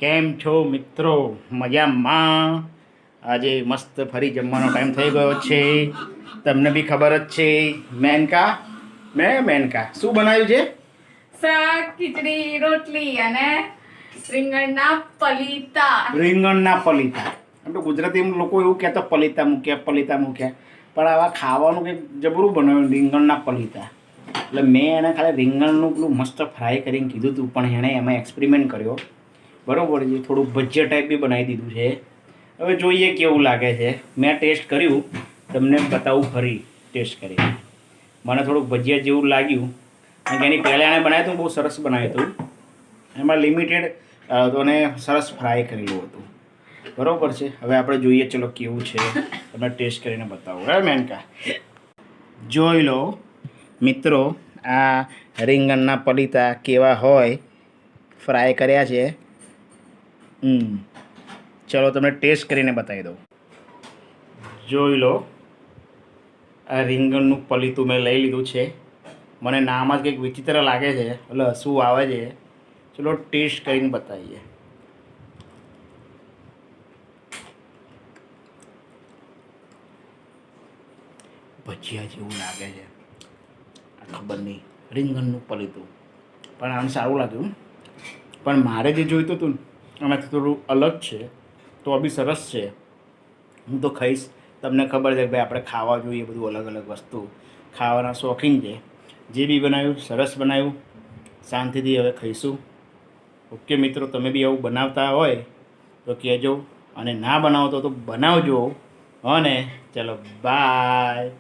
કેમ છો મિત્રો? મજામાં? આજે મસ્ત ફરી જમવાનો ટાઈમ થઈ ગયો છે. તમને બી ખબર જ છે. મેનકા શું બનાવ્યું છે? શાક, ખીચડી, રોટલી અને રીંગણના પલીતા. રીંગણના પલીતા. આમ તો ગુજરાતી લોકો એવું કહેતા પલીતા મૂક્યા પણ આવા ખાવાનું કંઈક જબરું બનાવ્યું રીંગણના પલીતા. એટલે મેં એને ખાલી રીંગણનું પેલું મસ્ત ફ્રાય કરીને કીધું હતું, પણ એણે એમાં એક્સપેરિમેન્ટ કર્યો. બરાબર છે, થોડું ભજીયા ટાઈપ બી બનાવી દીધું છે. હવે જોઈએ કેવું લાગે છે. મેં ટેસ્ટ કર્યું, તમને બતાવું ફરી ટેસ્ટ કરી. મને થોડુંક ભજીયા જેવું લાગ્યું, કારણ કે એની પહેલાં એણે બનાવ્યું હતું, બહુ સરસ બનાવ્યું હતું. એમાં લિમિટેડ તો એને સરસ ફ્રાય કરેલું હતું. બરાબર છે, હવે આપણે જોઈએ ચલો કેવું છે. તમને ટેસ્ટ કરીને બતાવું. હે મેનકા, જોઈ લો મિત્રો, આ રીંગણના પલીતા કેવા હોય, ફ્રાય કર્યા છે. ચલો તમને ટેસ્ટ કરીને બતાવી દઉં. જોઈ લો, આ રીંગણનું પલીતું મેં લઈ લીધું છે. મને નામ જ કંઈક વિચિત્ર લાગે છે, એટલે હસવું આવે છે. ચલો ટેસ્ટ કરીને બતાવીએ. ભજીયા જેવું લાગે છે. ખબર નહીં, રીંગણનું પલીતું પણ આમ સારું લાગ્યું. પણ મારે જે જોઈતું હતું ને એનાથી થોડું અલગ છે, તો બી સરસ છે. હું તો ખાઈશ. તમને ખબર છે કે ભાઈ આપણે ખાવા જોઈએ બધું અલગ અલગ વસ્તુ, ખાવાના શોખીન છે. જે બી બનાવ્યું સરસ બનાવ્યું, શાંતિથી હવે ખાઈશું. ઓકે મિત્રો, તમે બી આવું બનાવતા હોય તો કહેજો, અને ના બનાવતો તો બનાવજો. અને ચલો બાય.